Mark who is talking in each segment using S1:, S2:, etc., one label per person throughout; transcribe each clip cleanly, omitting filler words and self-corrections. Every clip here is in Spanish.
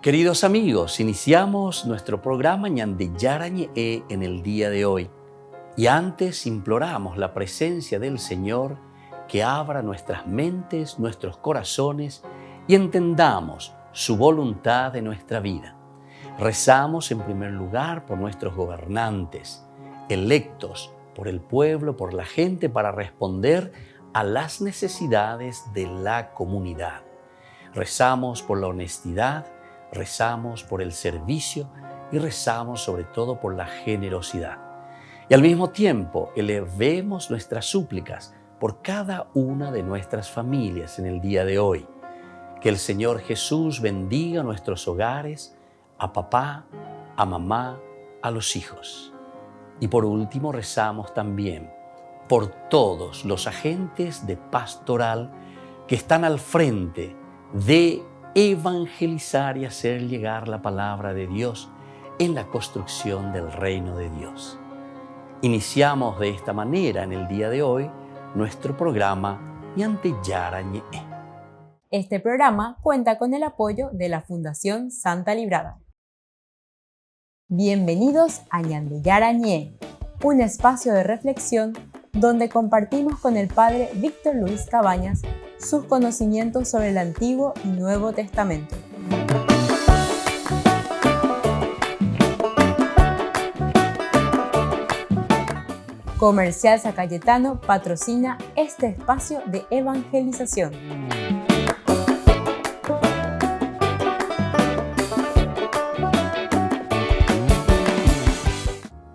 S1: Queridos amigos, iniciamos nuestro programa Ñande Yarañe en el día de hoy. Y antes imploramos la presencia del Señor que abra nuestras mentes, nuestros corazones y entendamos su voluntad de nuestra vida. Rezamos en primer lugar por nuestros gobernantes, electos por el pueblo, por la gente, para responder a las necesidades de la comunidad. Rezamos por la honestidad, rezamos por el servicio y rezamos sobre todo por la generosidad. Y al mismo tiempo elevemos nuestras súplicas por cada una de nuestras familias en el día de hoy. Que el Señor Jesús bendiga nuestros hogares, a papá, a mamá, a los hijos. Y por último rezamos también por todos los agentes de pastoral que están al frente de evangelizar y hacer llegar la palabra de Dios en la construcción del reino de Dios. Iniciamos de esta manera en el día de hoy nuestro programa Ñande Yarañe.
S2: Este programa cuenta con el apoyo de la Fundación Santa Librada. Bienvenidos a Ñande Yarañe, un espacio de reflexión donde compartimos con el Padre Víctor Luis Cabañas sus conocimientos sobre el Antiguo y Nuevo Testamento. Comercial San Cayetano patrocina este espacio de evangelización.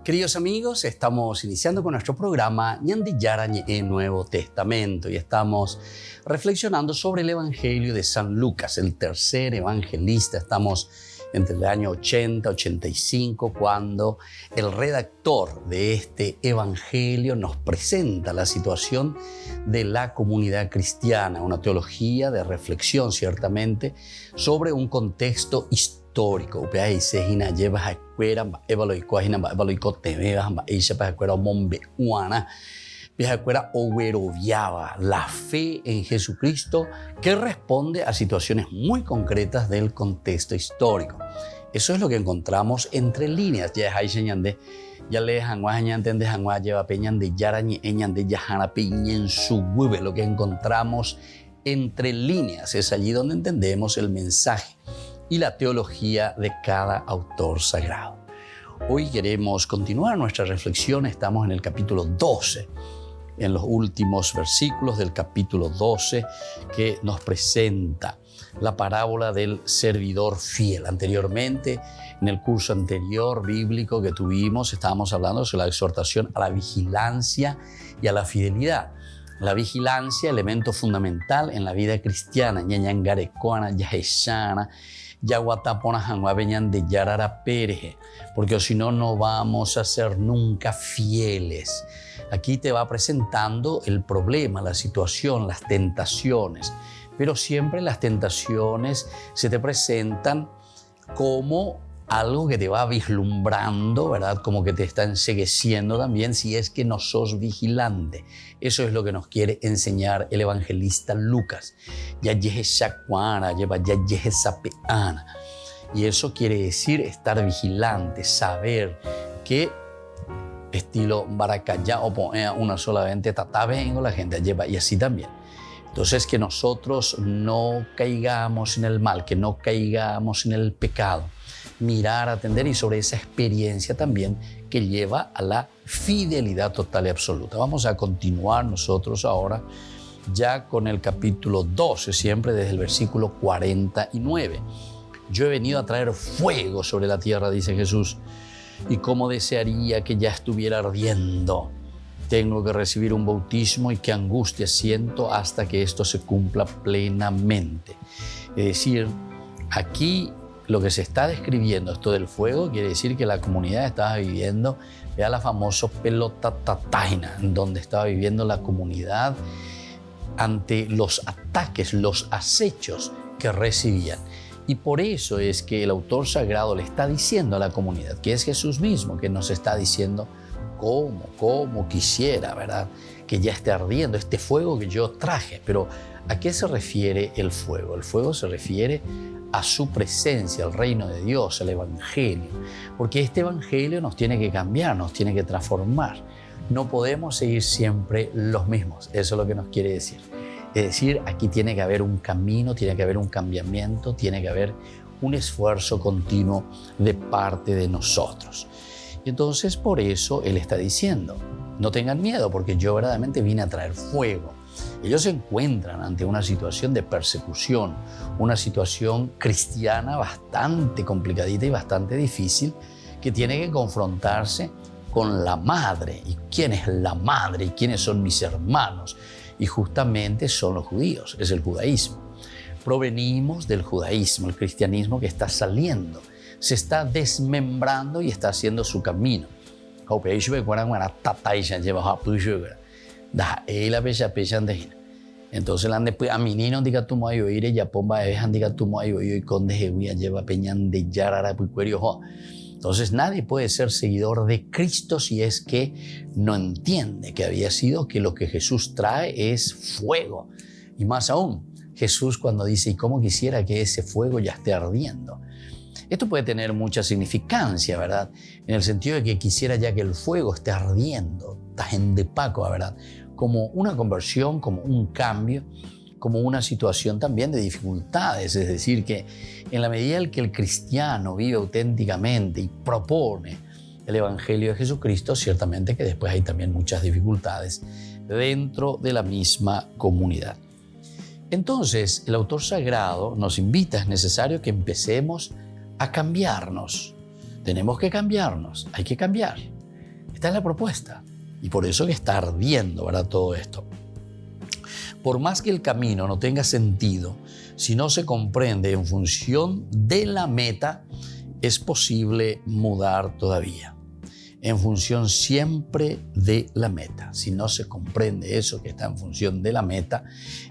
S1: Queridos amigos, estamos iniciando con nuestro programa Ñande Yarañe en Nuevo Testamento y estamos reflexionando sobre el Evangelio de San Lucas, el tercer evangelista. Estamos entre el año 80-85 cuando el redactor de este Evangelio nos presenta la situación de la comunidad cristiana, una teología de reflexión ciertamente sobre un contexto histórico. La fe en Jesucristo que responde a situaciones muy concretas del contexto histórico. Eso es lo que encontramos entre líneas. Lo que encontramos entre líneas es allí donde entendemos el mensaje y la teología de cada autor sagrado. Hoy queremos continuar nuestra reflexión. Estamos en el capítulo 12, en los últimos versículos del capítulo 12, que nos presenta la parábola del servidor fiel. Anteriormente, en el curso anterior bíblico que tuvimos, estábamos hablando sobre la exhortación a la vigilancia y a la fidelidad. La vigilancia, elemento fundamental en la vida cristiana. Porque si no, no vamos a ser nunca fieles. Aquí te va presentando el problema, la situación, las tentaciones. Pero siempre las tentaciones se te presentan como algo que te va vislumbrando, ¿verdad? Como que te está encegueciendo también si es que no sos vigilante. Eso es lo que nos quiere enseñar el evangelista Lucas. Y eso quiere decir estar vigilante, saber que estilo baracayá o poea una solamente tatabengo la gente lleva y así también. Entonces que nosotros no caigamos en el mal, que no caigamos en el pecado. Mirar, atender y sobre esa experiencia también que lleva a la fidelidad total y absoluta. Vamos a continuar nosotros ahora ya con el capítulo 12, siempre desde el versículo 49. Yo he venido a traer fuego sobre la tierra, dice Jesús, y cómo desearía que ya estuviera ardiendo. Tengo que recibir un bautismo y qué angustia siento hasta que esto se cumpla plenamente. Es decir, aquí lo que se está describiendo, esto del fuego, quiere decir que la comunidad estaba viviendo, vea la famosa pelota tataina, donde estaba viviendo la comunidad ante los ataques, los acechos que recibían. Y por eso es que el autor sagrado le está diciendo a la comunidad, que es Jesús mismo, que nos está diciendo cómo quisiera, ¿verdad? Que ya esté ardiendo este fuego que yo traje. Pero ¿A qué se refiere el fuego? El fuego se refiere a su presencia, al reino de Dios, al Evangelio. Porque este Evangelio nos tiene que cambiar, nos tiene que transformar. No podemos seguir siempre los mismos. Eso es lo que nos quiere decir. Es decir, aquí tiene que haber un camino, tiene que haber un cambiamiento, tiene que haber un esfuerzo continuo de parte de nosotros. Y entonces por eso Él está diciendo, no tengan miedo porque yo verdaderamente vine a traer fuego. Ellos se encuentran ante una situación de persecución, una situación cristiana bastante complicadita y bastante difícil que tiene que confrontarse con la madre. ¿Y quién es la madre? ¿Y quiénes son mis hermanos? Y justamente son los judíos, es el judaísmo. Provenimos del judaísmo, el cristianismo que está saliendo, se está desmembrando y está haciendo su camino. Entonces a menino diga tu mayo ire ya pomba es diga tu mayo y conde jehuía lleva peñan de yarara puicuerio. Entonces nadie puede ser seguidor de Cristo si es que no entiende que había sido que lo que Jesús trae es fuego. Y más aún, Jesús cuando dice, ¿y cómo quisiera que ese fuego ya esté ardiendo? Esto puede tener mucha significancia, ¿verdad? En el sentido de que quisiera ya que el fuego esté ardiendo, tajendepaco, ¿verdad? Como una conversión, como un cambio, como una situación también de dificultades. Es decir, que en la medida en que el cristiano vive auténticamente y propone el Evangelio de Jesucristo, ciertamente que después hay también muchas dificultades dentro de la misma comunidad. Entonces, el autor sagrado nos invita, es necesario que empecemos a cambiarnos. Tenemos que cambiarnos, hay que cambiar. Esta es la propuesta. Y por eso que está ardiendo, ¿verdad? Todo esto. Por más que el camino no tenga sentido, si no se comprende en función de la meta, es posible mudar todavía. En función siempre de la meta. Si no se comprende eso que está en función de la meta,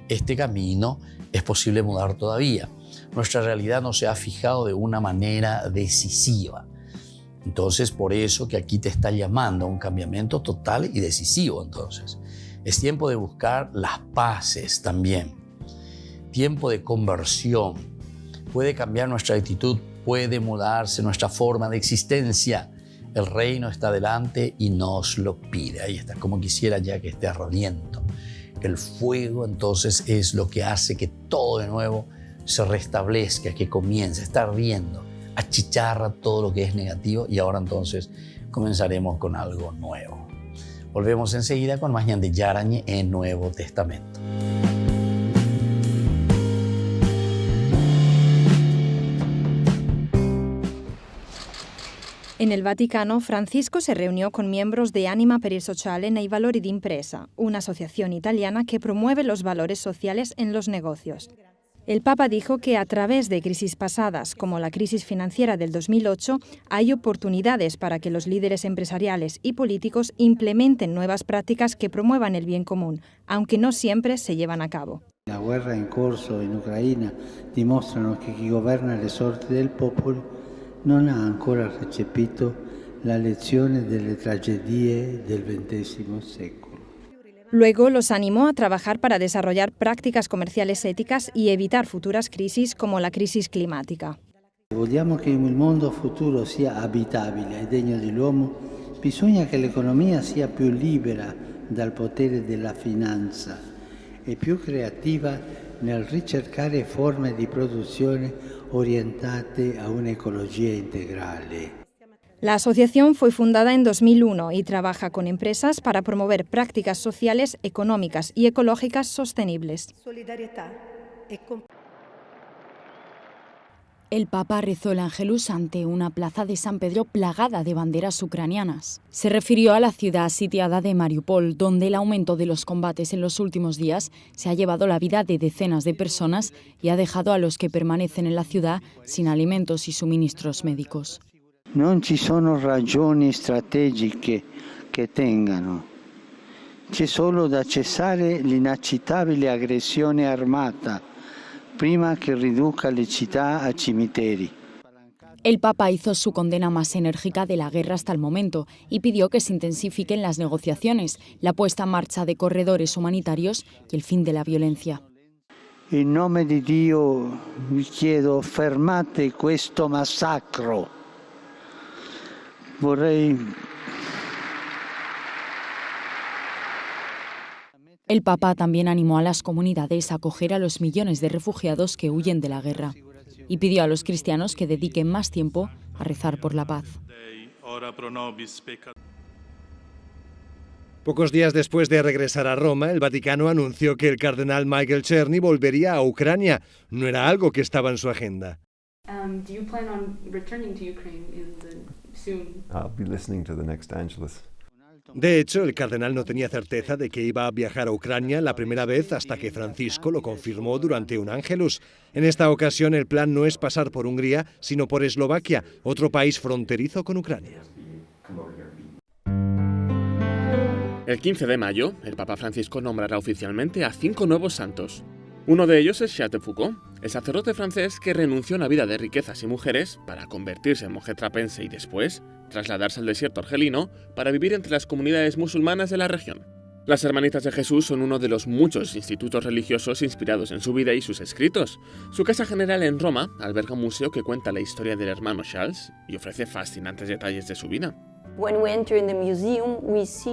S1: este camino es posible mudar todavía. Nuestra realidad no se ha fijado de una manera decisiva. Entonces, por eso que aquí te está llamando a un cambiamiento total y decisivo. Entonces, es tiempo de buscar las paces también. Tiempo de conversión. Puede cambiar nuestra actitud, puede mudarse nuestra forma de existencia. El reino está delante y nos lo pide. Ahí está, como quisiera ya que esté ardiendo. El fuego entonces es lo que hace que todo de nuevo se restablezca, que comience, está ardiendo, achicharra todo lo que es negativo y ahora entonces comenzaremos con algo nuevo. Volvemos enseguida con más Ñande Yarañe en Nuevo Testamento.
S3: En el Vaticano, Francisco se reunió con miembros de Anima per il Sociale nei Valori d'Impresa, una asociación italiana que promueve los valores sociales en los negocios. El Papa dijo que a través de crisis pasadas, como la crisis financiera del 2008, hay oportunidades para que los líderes empresariales y políticos implementen nuevas prácticas que promuevan el bien común, aunque no siempre se llevan a cabo.
S4: La guerra in corso in Ucraina dimostrano che chi governa le sorti del popolo non ha ancora recepito la lezione delle tragedie del XX secolo.
S3: Luego los animó a trabajar para desarrollar prácticas comerciales éticas y evitar futuras crisis como la crisis climática.
S4: Se vogliamo che il mondo futuro sia abitabile e degno dell'uomo, bisogna che l'economia sia più libera dal potere della finanza e più creativa nel ricercare forme di produzione orientate a un'ecologia integrale.
S3: La asociación fue fundada en 2001 y trabaja con empresas para promover prácticas sociales, económicas y ecológicas sostenibles.
S5: El Papa rezó el Ángelus ante una plaza de San Pedro plagada de banderas ucranianas. Se refirió a la ciudad sitiada de Mariupol, donde el aumento de los combates en los últimos días se ha llevado la vida de decenas de personas y ha dejado a los que permanecen en la ciudad sin alimentos y suministros médicos.
S4: Non ci sono ragioni strategiche che tengano. C'è solo da cessare l'inaccettabile aggressione armata prima che riduca le città a cimiteri.
S5: El Papa hizo su condena más enérgica de la guerra hasta el momento y pidió que se intensifiquen las negociaciones, la puesta en marcha de corredores humanitarios y el fin de la violencia.
S4: In nome di Dio vi chiedo, fermate questo massacro.
S5: El Papa también animó a las comunidades a acoger a los millones de refugiados que huyen de la guerra y pidió a los cristianos que dediquen más tiempo a rezar por la paz.
S6: Pocos días después de regresar a Roma, el Vaticano anunció que el cardenal Michael Czerny volvería a Ucrania. No era algo que estaba en su agenda.
S7: Do you plan on returning to Ukraine soon?
S8: I'll be listening to the next Angelus.
S6: De hecho, el cardenal no tenía certeza de que iba a viajar a Ucrania la primera vez hasta que Francisco lo confirmó durante un Ángelus. En esta ocasión el plan no es pasar por Hungría, sino por Eslovaquia, otro país fronterizo con Ucrania.
S9: El 15 de mayo, el Papa Francisco nombrará oficialmente a 5 nuevos santos. Uno de ellos es Charles de Foucauld, el sacerdote francés que renunció a una vida de riquezas y mujeres para convertirse en monje trapense y después trasladarse al desierto argelino para vivir entre las comunidades musulmanas de la región. Las Hermanitas de Jesús son uno de los muchos institutos religiosos inspirados en su vida y sus escritos. Su casa general en Roma alberga un museo que cuenta la historia del hermano Charles y ofrece fascinantes detalles de su vida.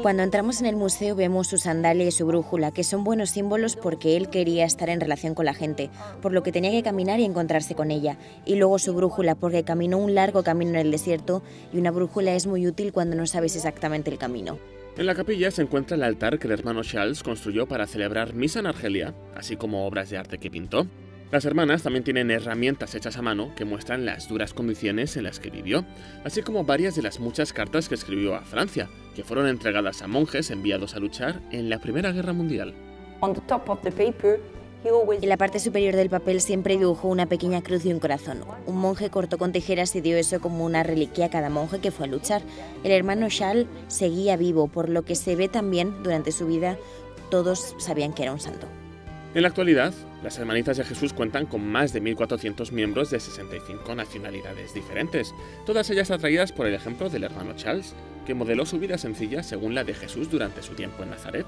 S10: Cuando entramos en el museo vemos su sandalia y su brújula, que son buenos símbolos porque él quería estar en relación con la gente, por lo que tenía que caminar y encontrarse con ella. Y luego su brújula, porque caminó un largo camino en el desierto y una brújula es muy útil cuando no sabes exactamente el camino.
S9: En la capilla se encuentra el altar que el hermano Charles construyó para celebrar misa en Argelia, así como obras de arte que pintó. Las hermanas también tienen herramientas hechas a mano que muestran las duras condiciones en las que vivió, así como varias de las muchas cartas que escribió a Francia, que fueron entregadas a monjes enviados a luchar en la Primera Guerra Mundial.
S10: En la parte superior del papel siempre dibujó una pequeña cruz y un corazón. Un monje cortó con tijeras y dio eso como una reliquia a cada monje que fue a luchar. El hermano Charles seguía vivo, por lo que se ve también durante su vida, todos sabían que era un santo.
S9: En la actualidad, las Hermanitas de Jesús cuentan con más de 1.400 miembros de 65 nacionalidades diferentes, todas ellas atraídas por el ejemplo del hermano Charles, que modeló su vida sencilla según la de Jesús durante su tiempo en Nazaret.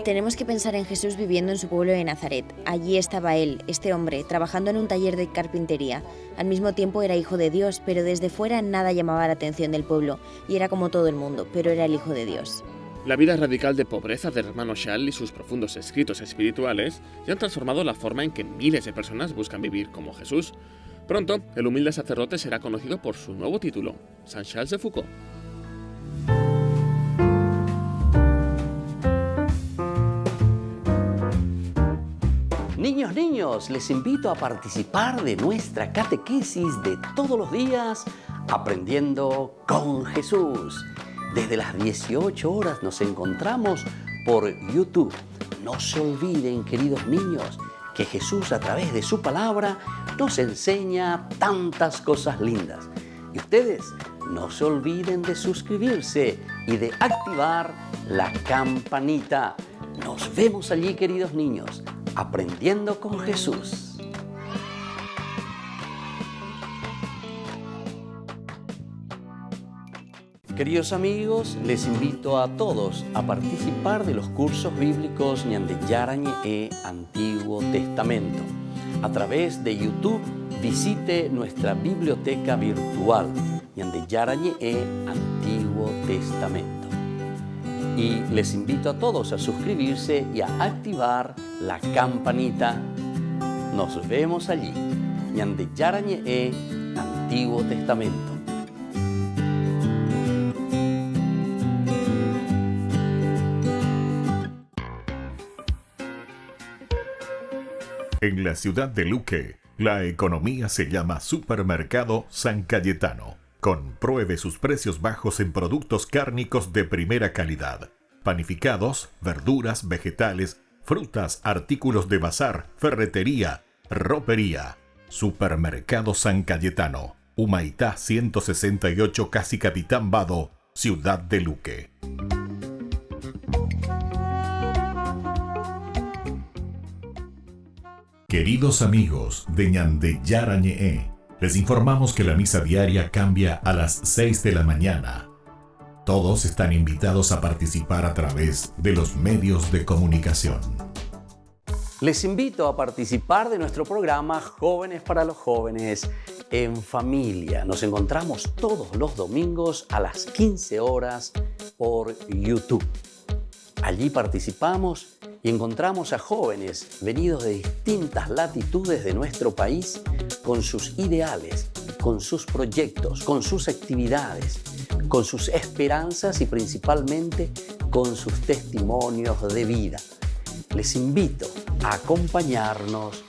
S10: Tenemos que pensar en Jesús viviendo en su pueblo de Nazaret. Allí estaba él, este hombre, trabajando en un taller de carpintería. Al mismo tiempo era hijo de Dios, pero desde fuera nada llamaba la atención del pueblo, y era como todo el mundo, pero era el hijo de Dios.
S9: La vida radical de pobreza del hermano Charles y sus profundos escritos espirituales ya han transformado la forma en que miles de personas buscan vivir como Jesús. Pronto, el humilde sacerdote será conocido por su nuevo título, San Charles de Foucauld.
S1: Niños, les invito a participar de nuestra catequesis de todos los días, Aprendiendo con Jesús. Desde las 18 horas nos encontramos por YouTube. No se olviden, queridos niños, que Jesús a través de su palabra nos enseña tantas cosas lindas. Y ustedes no se olviden de suscribirse y de activar la campanita. Nos vemos allí, queridos niños, aprendiendo con Jesús. Queridos amigos, les invito a todos a participar de los cursos bíblicos Ñande Yarañe e Antiguo Testamento. A través de YouTube visite nuestra biblioteca virtual Ñande Yarañe e Antiguo Testamento. Y les invito a todos a suscribirse y a activar la campanita. Nos vemos allí. Ñande Yarañe e Antiguo Testamento.
S11: En la ciudad de Luque, la economía se llama Supermercado San Cayetano. Compruebe sus precios bajos en productos cárnicos de primera calidad. Panificados, verduras, vegetales, frutas, artículos de bazar, ferretería, ropería. Supermercado San Cayetano. Humaitá 168, Casi Capitán Vado, ciudad de Luque. Queridos amigos de Ñande Yarañe, les informamos que la misa diaria cambia a las 6 de la mañana. Todos están invitados a participar a través de los medios de comunicación.
S1: Les invito a participar de nuestro programa Jóvenes para los Jóvenes en Familia. Nos encontramos todos los domingos a las 15 horas por YouTube. Allí participamos y encontramos a jóvenes venidos de distintas latitudes de nuestro país con sus ideales, con sus proyectos, con sus actividades, con sus esperanzas y principalmente con sus testimonios de vida. Les invito a acompañarnos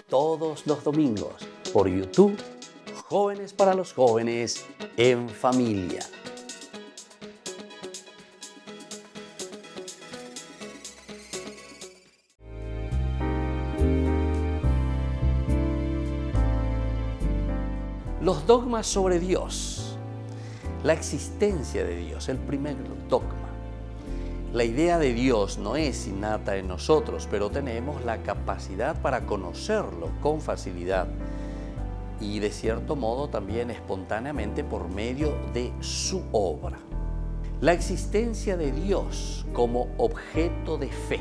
S1: todos los domingos por YouTube, Jóvenes para los Jóvenes en Familia. Los dogmas sobre Dios, la existencia de Dios, el primer dogma. La idea de Dios no es innata en nosotros, pero tenemos la capacidad para conocerlo con facilidad y de cierto modo también espontáneamente por medio de su obra. La existencia de Dios como objeto de fe.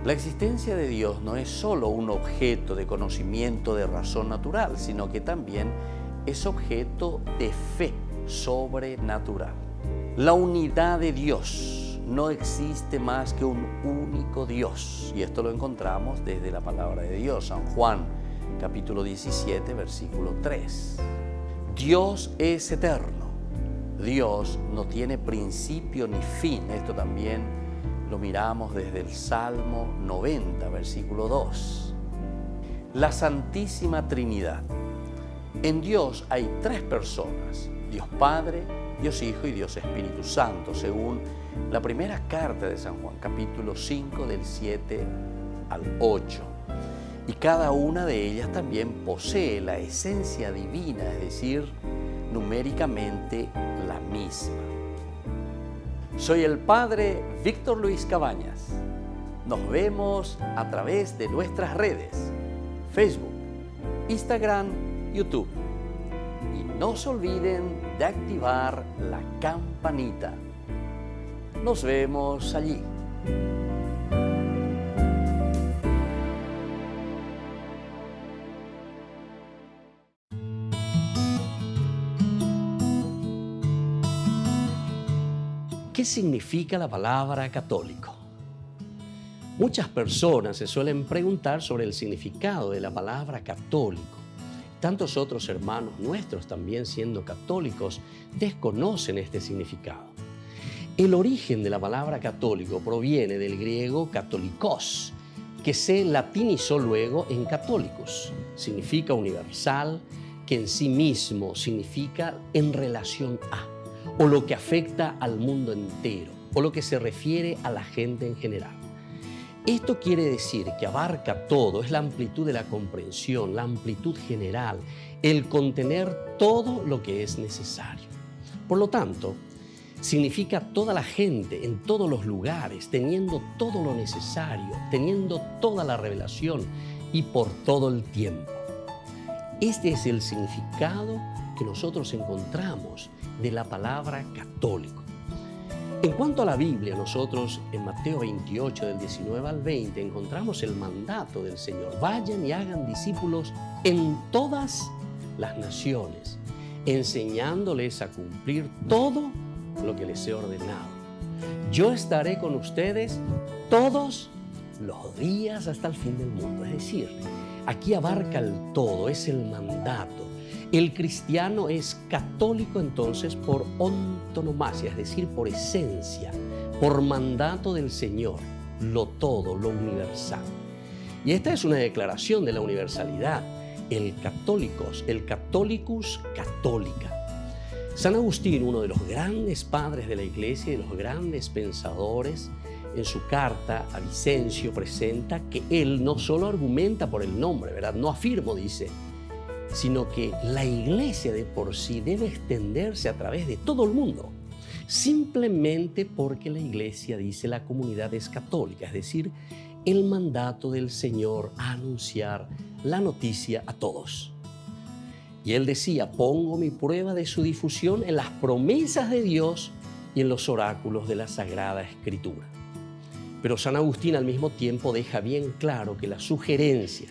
S1: La existencia de Dios no es solo un objeto de conocimiento de razón natural, sino que también es objeto de fe sobrenatural. La unidad de Dios. No existe más que un único Dios. Y esto lo encontramos desde la palabra de Dios, San Juan, capítulo 17, versículo 3. Dios es eterno. Dios no tiene principio ni fin. Esto también lo miramos desde el Salmo 90, versículo 2. La Santísima Trinidad. En Dios hay tres personas, Dios Padre, Dios Hijo y Dios Espíritu Santo, según la primera carta de San Juan, capítulo 5, del 7 al 8. Y cada una de ellas también posee la esencia divina, es decir, numéricamente la misma. Soy el Padre Víctor Luis Cabañas. Nos vemos a través de nuestras redes, Facebook, Instagram, YouTube. Y no se olviden de activar la campanita. Nos vemos allí. ¿Qué significa la palabra católico? Muchas personas se suelen preguntar sobre el significado de la palabra católico. Tantos otros hermanos nuestros, también siendo católicos, desconocen este significado. El origen de la palabra católico proviene del griego katolikos, que se latinizó luego en católicos. Significa universal, que en sí mismo significa en relación a, o lo que afecta al mundo entero, o lo que se refiere a la gente en general. Esto quiere decir que abarca todo, es la amplitud de la comprensión, la amplitud general, el contener todo lo que es necesario. Por lo tanto, significa toda la gente, en todos los lugares, teniendo todo lo necesario, teniendo toda la revelación y por todo el tiempo. Este es el significado que nosotros encontramos de la palabra católico. En cuanto a la Biblia, nosotros en Mateo 28, del 19 al 20, encontramos el mandato del Señor. Vayan y hagan discípulos en todas las naciones, enseñándoles a cumplir todo lo que les he ordenado. Yo estaré con ustedes todos los días hasta el fin del mundo. Es decir, aquí abarca el todo, es el mandato. El cristiano es católico entonces por antonomasia, es decir, por esencia, por mandato del Señor, lo todo, lo universal. Y esta es una declaración de la universalidad, el Catholicus Católica. San Agustín, uno de los grandes padres de la Iglesia y de los grandes pensadores, en su carta a Vicencio presenta que él no solo argumenta por el nombre, ¿verdad? No afirmo, dice, sino que la Iglesia de por sí debe extenderse a través de todo el mundo, simplemente porque la Iglesia, dice, la comunidad es católica, es decir, el mandato del Señor a anunciar la noticia a todos. Y él decía, pongo mi prueba de su difusión en las promesas de Dios y en los oráculos de la Sagrada Escritura. Pero San Agustín al mismo tiempo deja bien claro que la sugerencia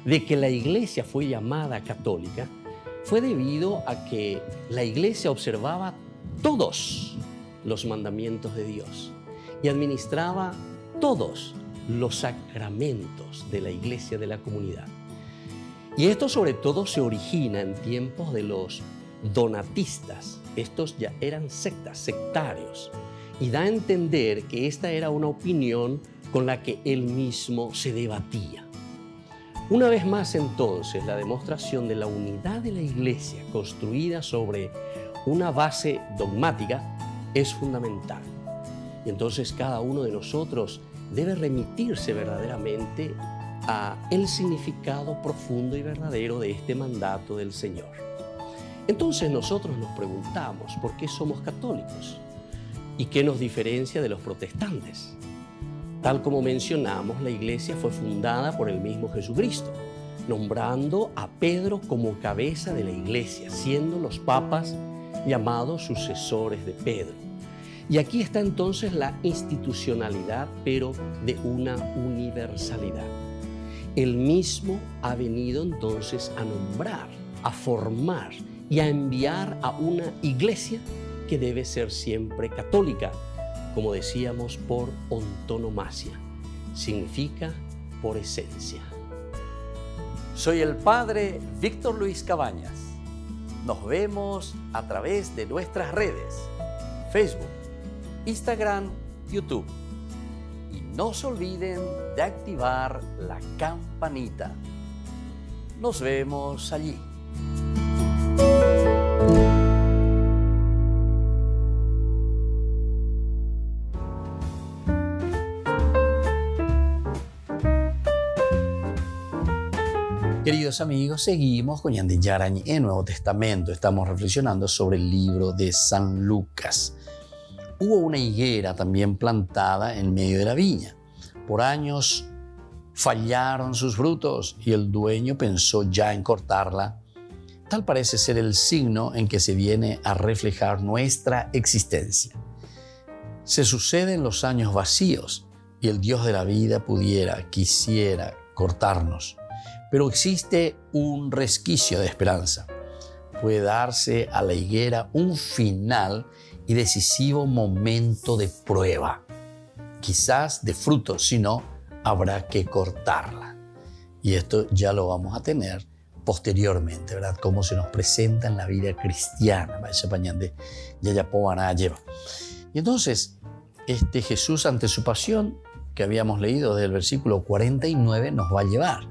S1: de que la Iglesia fue llamada católica fue debido a que la Iglesia observaba todos los mandamientos de Dios y administraba todos los sacramentos de la Iglesia de la comunidad. Y esto sobre todo se origina en tiempos de los donatistas. Estos ya eran sectarios, y da a entender que esta era una opinión con la que él mismo se debatía. Una vez más entonces, la demostración de la unidad de la Iglesia construida sobre una base dogmática es fundamental. Y entonces cada uno de nosotros debe remitirse verdaderamente a el significado profundo y verdadero de este mandato del Señor. Entonces nosotros nos preguntamos por qué somos católicos y qué nos diferencia de los protestantes. Tal como mencionamos, la Iglesia fue fundada por el mismo Jesucristo, nombrando a Pedro como cabeza de la Iglesia, siendo los papas llamados sucesores de Pedro. Y aquí está entonces la institucionalidad, pero de una universalidad. Él mismo ha venido entonces a nombrar, a formar y a enviar a una Iglesia que debe ser siempre católica, como decíamos, por antonomasia. Significa por esencia. Soy el Padre Víctor Luis Cabañas. Nos vemos a través de nuestras redes, Facebook, Instagram, YouTube. Y no se olviden de activar la campanita. Nos vemos allí. Queridos amigos, seguimos con Ñande Yarañe en Nuevo Testamento. Estamos reflexionando sobre el libro de San Lucas. Hubo una higuera también plantada en medio de la viña. Por años fallaron sus frutos y el dueño pensó ya en cortarla. Tal parece ser el signo en que se viene a reflejar nuestra existencia. Se suceden los años vacíos y el Dios de la vida quisiera cortarnos. Pero existe un resquicio de esperanza. Puede darse a la higuera un final y decisivo momento de prueba. Quizás de fruto, si no, habrá que cortarla. Y esto ya lo vamos a tener posteriormente, ¿verdad? Cómo se nos presenta en la vida cristiana. Y entonces, Jesús ante su pasión, que habíamos leído desde el versículo 49, nos va a llevar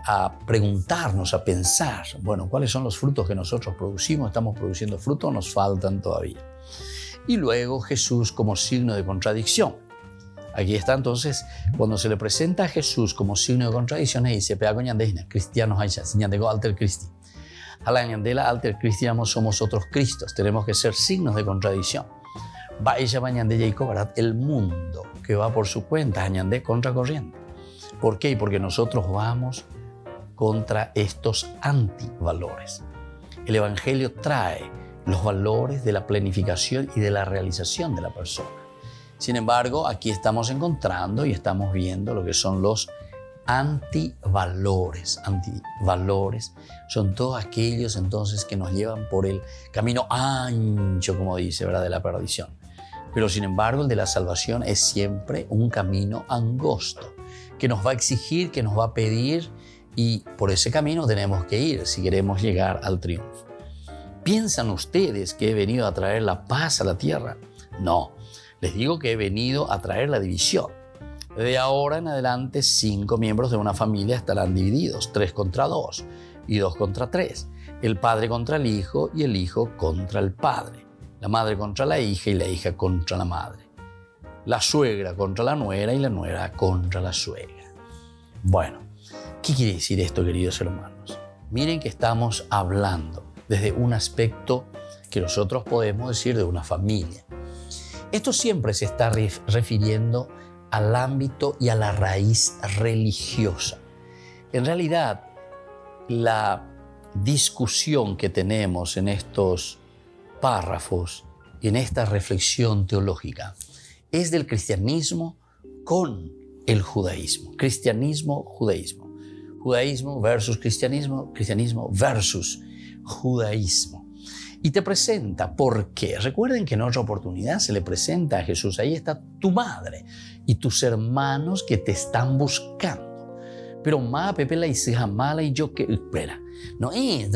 S1: a preguntarnos, a pensar, bueno, ¿cuáles son los frutos que nosotros producimos? ¿Estamos produciendo frutos o nos faltan todavía? Y luego Jesús como signo de contradicción. Aquí está entonces, cuando se le presenta a Jesús como signo de contradicción, dice, cristianos alter Christi. A la ñandela alter Christi somos otros Cristos, tenemos que ser signos de contradicción. Va ella bañande y cobrar el mundo que va por su cuenta, añande contracorriente. ¿Por qué? Porque nosotros vamos contra estos antivalores. El Evangelio trae los valores de la planificación y de la realización de la persona. Sin embargo, aquí estamos encontrando y estamos viendo lo que son los antivalores. Antivalores son todos aquellos entonces que nos llevan por el camino ancho, como dice, ¿verdad?, de la perdición. Pero sin embargo, el de la salvación es siempre un camino angosto, que nos va a exigir, que nos va a pedir, y por ese camino tenemos que ir si queremos llegar al triunfo. ¿Piensan ustedes que he venido a traer la paz a la tierra? No, les digo que he venido a traer la división. De ahora en adelante, 5 miembros de una familia estarán divididos, 3 contra 2 y 2 contra 3. El padre contra el hijo y el hijo contra el padre. La madre contra la hija y la hija contra la madre. La suegra contra la nuera y la nuera contra la suegra. Bueno, ¿qué quiere decir esto, queridos hermanos? Miren que estamos hablando desde un aspecto que nosotros podemos decir de una familia. Esto siempre se está refiriendo al ámbito y a la raíz religiosa. En realidad, la discusión que tenemos en estos párrafos y en esta reflexión teológica, ¿es del cristianismo con el judaísmo. Cristianismo, judaísmo. Judaísmo versus cristianismo, cristianismo versus judaísmo. Y te presenta por qué. Recuerden que en otra oportunidad se le presenta a Jesús. Ahí está tu madre y tus hermanos que te están buscando. Pero ma, Pepe, la hija mala y yo que... Espera, no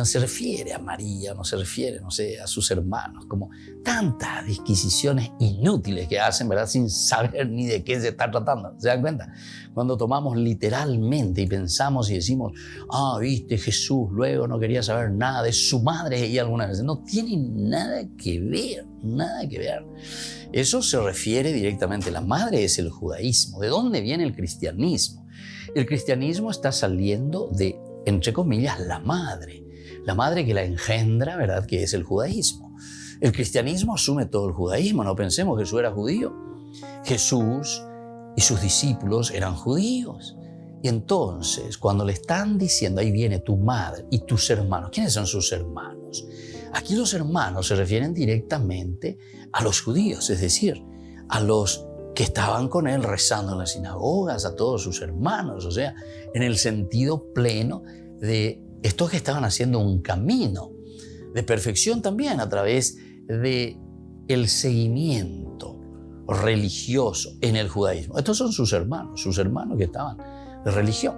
S1: se refiere a María, no se refiere, no sé, a sus hermanos. Como tantas disquisiciones inútiles que hacen, ¿verdad? Sin saber ni de qué se está tratando. ¿Se dan cuenta? Cuando tomamos literalmente y pensamos y decimos, viste, Jesús luego no quería saber nada de su madre y algunas veces. No tiene nada que ver, nada que ver. Eso se refiere directamente. La madre es el judaísmo. ¿De dónde viene el cristianismo? El cristianismo está saliendo de, entre comillas, la madre que la engendra, ¿verdad? Que es el judaísmo. El cristianismo asume todo el judaísmo. No pensemos que Jesús era judío. Jesús y sus discípulos eran judíos. Y entonces, cuando le están diciendo, ahí viene tu madre y tus hermanos, ¿quiénes son sus hermanos? Aquí los hermanos se refieren directamente a los judíos, es decir, a los que estaban con él rezando en las sinagogas, a todos sus hermanos, o sea, en el sentido pleno de estos que estaban haciendo un camino de perfección también a través de el seguimiento religioso en el judaísmo. Estos son sus hermanos que estaban de religión.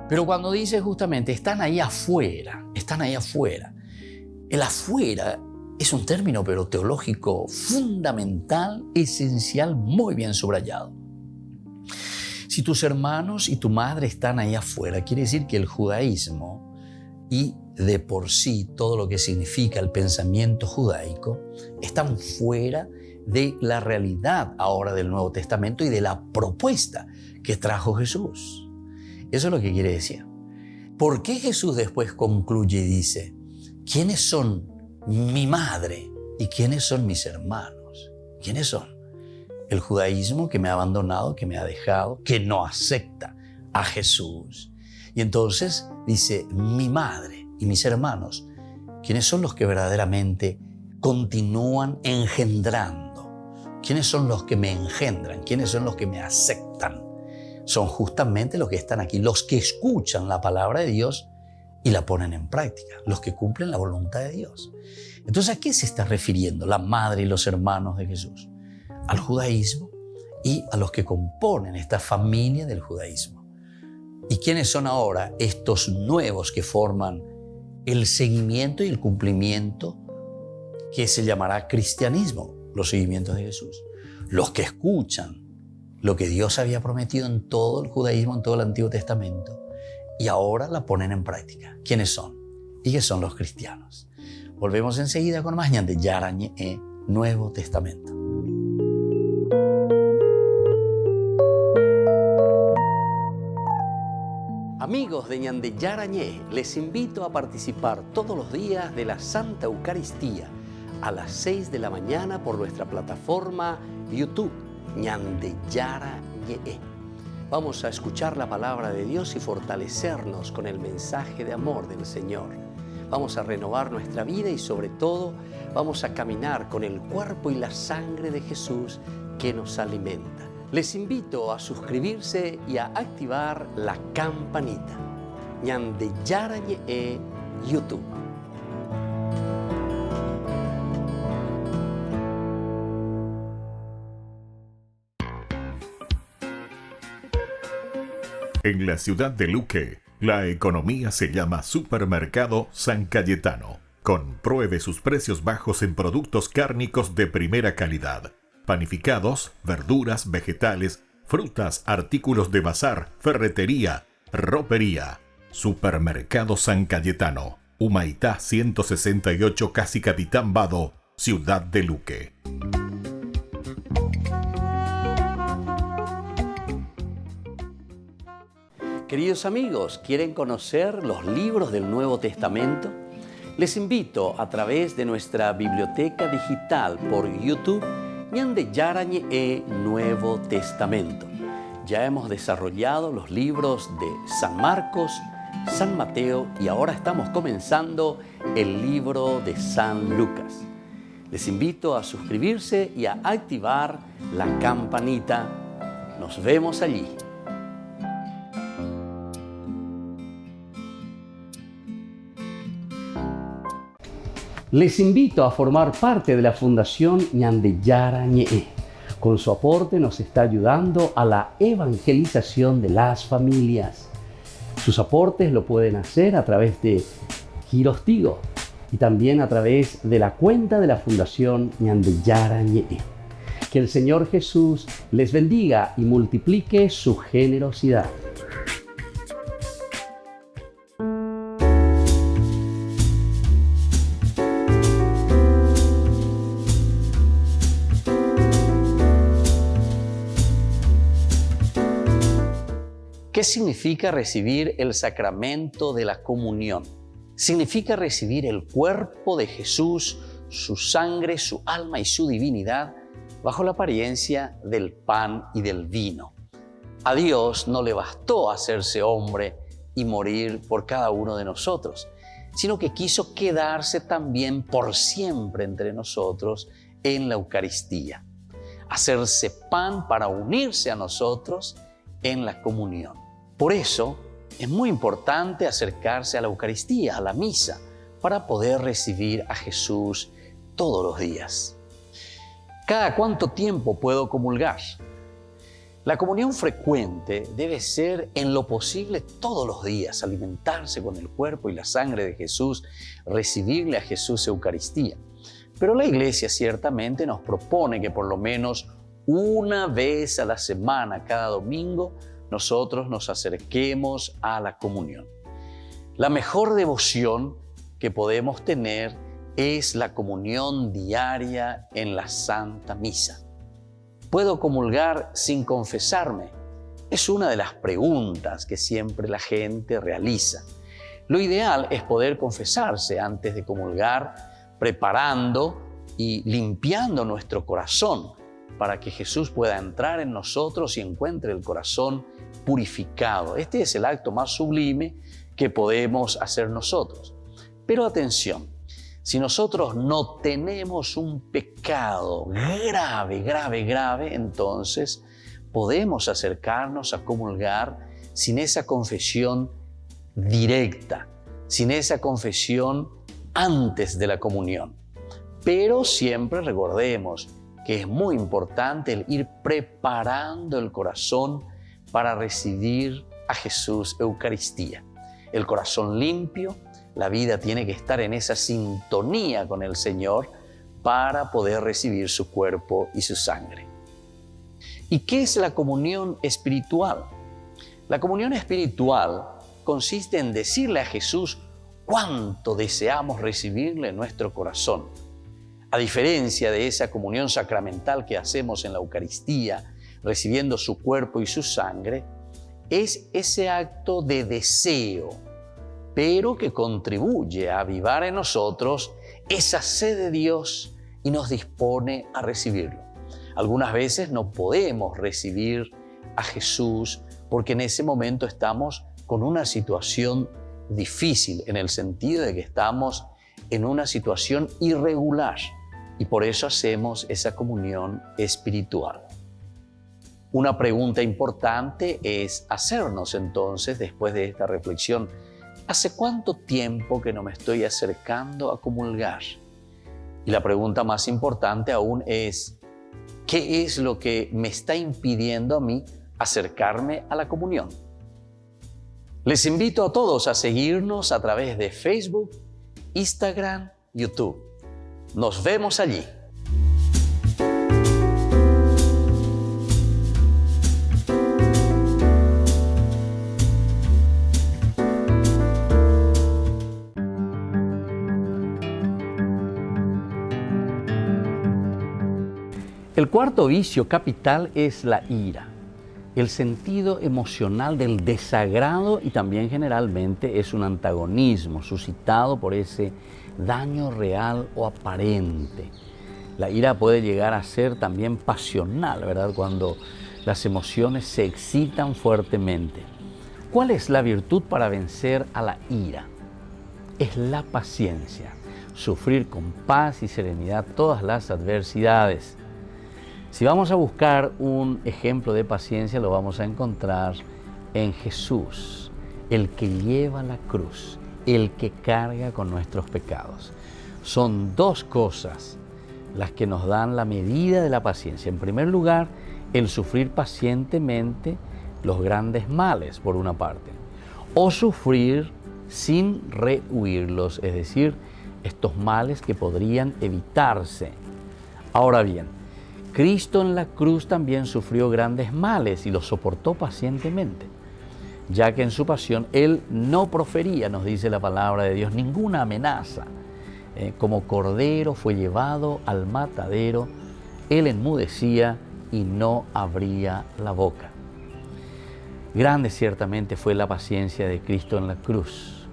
S1: Pero cuando dice justamente, están ahí afuera. El afuera es un término pero teológico fundamental, esencial, muy bien subrayado. Si tus hermanos y tu madre están ahí afuera, quiere decir que el judaísmo y de por sí todo lo que significa el pensamiento judaico están fuera de la realidad ahora del Nuevo Testamento y de la propuesta que trajo Jesús. Eso es lo que quiere decir. ¿Por qué Jesús después concluye y dice, ¿quiénes son mi madre y quiénes son mis hermanos? ¿Quiénes son? El judaísmo que me ha abandonado, que me ha dejado, que no acepta a Jesús. Y entonces dice, mi madre y mis hermanos, ¿quiénes son los que verdaderamente continúan engendrando? ¿Quiénes son los que me engendran? ¿Quiénes son los que me aceptan? Son justamente los que están aquí, los que escuchan la palabra de Dios y la ponen en práctica, los que cumplen la voluntad de Dios. Entonces, ¿a qué se está refiriendo la madre y los hermanos de Jesús? Al judaísmo y a los que componen esta familia del judaísmo. ¿Y quiénes son ahora estos nuevos que forman el seguimiento y el cumplimiento que se llamará cristianismo, los seguimientos de Jesús? Los que escuchan lo que Dios había prometido en todo el judaísmo, en todo el Antiguo Testamento, y ahora la ponen en práctica. ¿Quiénes son? ¿Y qué son los cristianos? Volvemos enseguida con más Ñande Yarañe Nuevo Testamento. Amigos de Ñande Yarañe, les invito a participar todos los días de la Santa Eucaristía a las 6 de la mañana por nuestra plataforma YouTube, Ñande Yarañe. Vamos a escuchar la palabra de Dios y fortalecernos con el mensaje de amor del Señor. Vamos a renovar nuestra vida y sobre todo vamos a caminar con el cuerpo y la sangre de Jesús que nos alimenta. Les invito a suscribirse y a activar la campanita. Ñande Yarañe YouTube.
S11: En la ciudad de Luque, la economía se llama Supermercado San Cayetano. Compruebe sus precios bajos en productos cárnicos de primera calidad. Panificados, verduras, vegetales, frutas, artículos de bazar, ferretería, ropería. Supermercado San Cayetano, Humaitá 168, Casi Capitán Vado, ciudad de Luque.
S1: Queridos amigos, ¿quieren conocer los libros del Nuevo Testamento? Les invito a través de nuestra biblioteca digital por YouTube, Ñande Yarañe Nuevo Testamento. Ya hemos desarrollado los libros de San Marcos, San Mateo y ahora estamos comenzando el libro de San Lucas. Les invito a suscribirse y a activar la campanita. Nos vemos allí. Les invito a formar parte de la Fundación Ñandeyara-ñe'e. Con su aporte nos está ayudando a la evangelización de las familias. Sus aportes lo pueden hacer a través de Giros Tigo y también a través de la cuenta de la Fundación Ñandeyara-ñe'e. Que el Señor Jesús les bendiga y multiplique su generosidad. ¿Qué significa recibir el sacramento de la comunión? Significa recibir el cuerpo de Jesús, su sangre, su alma y su divinidad bajo la apariencia del pan y del vino. A Dios no le bastó hacerse hombre y morir por cada uno de nosotros, sino que quiso quedarse también por siempre entre nosotros en la Eucaristía, hacerse pan para unirse a nosotros en la comunión. Por eso es muy importante acercarse a la Eucaristía, a la misa, para poder recibir a Jesús todos los días. ¿Cada cuánto tiempo puedo comulgar? La comunión frecuente debe ser en lo posible todos los días, alimentarse con el cuerpo y la sangre de Jesús, recibirle a Jesús Eucaristía. Pero la Iglesia ciertamente nos propone que por lo menos una vez a la semana, cada domingo, nosotros nos acerquemos a la comunión. La mejor devoción que podemos tener es la comunión diaria en la Santa Misa. ¿Puedo comulgar sin confesarme? Es una de las preguntas que siempre la gente realiza. Lo ideal es poder confesarse antes de comulgar, preparando y limpiando nuestro corazón para que Jesús pueda entrar en nosotros y encuentre el corazón purificado. Este es el acto más sublime que podemos hacer nosotros. Pero atención, si nosotros no tenemos un pecado grave, entonces podemos acercarnos a comulgar sin esa confesión directa, sin esa confesión antes de la comunión. Pero siempre recordemos que es muy importante el ir preparando el corazón para recibir a Jesús Eucaristía. El corazón limpio, la vida tiene que estar en esa sintonía con el Señor para poder recibir su cuerpo y su sangre. ¿Y qué es la comunión espiritual? La comunión espiritual consiste en decirle a Jesús cuánto deseamos recibirle en nuestro corazón. A diferencia de esa comunión sacramental que hacemos en la Eucaristía, recibiendo su cuerpo y su sangre, es ese acto de deseo, pero que contribuye a avivar en nosotros esa sed de Dios y nos dispone a recibirlo. Algunas veces no podemos recibir a Jesús porque en ese momento estamos con una situación difícil, en el sentido de que estamos en una situación irregular y por eso hacemos esa comunión espiritual. Una pregunta importante es hacernos entonces, después de esta reflexión, ¿hace cuánto tiempo que no me estoy acercando a comulgar? Y la pregunta más importante aún es, ¿qué es lo que me está impidiendo a mí acercarme a la comunión? Les invito a todos a seguirnos a través de Facebook, Instagram, YouTube. Nos vemos allí. El cuarto vicio capital es la ira, el sentido emocional del desagrado y también generalmente es un antagonismo suscitado por ese daño real o aparente. La ira puede llegar a ser también pasional, ¿verdad? Cuando las emociones se excitan fuertemente. ¿Cuál es la virtud para vencer a la ira? Es la paciencia, sufrir con paz y serenidad todas las adversidades. Si vamos a buscar un ejemplo de paciencia, lo vamos a encontrar en Jesús, el que lleva la cruz, el que carga con nuestros pecados. Son dos cosas las que nos dan la medida de la paciencia. En primer lugar, el sufrir pacientemente los grandes males, por una parte, o sufrir sin rehuirlos, es decir, estos males que podrían evitarse. Ahora bien, Cristo en la cruz también sufrió grandes males y los soportó pacientemente, ya que en su pasión Él no profería, nos dice la palabra de Dios, ninguna amenaza. Como cordero fue llevado al matadero, Él enmudecía y no abría la boca. Grande ciertamente fue la paciencia de Cristo en la cruz.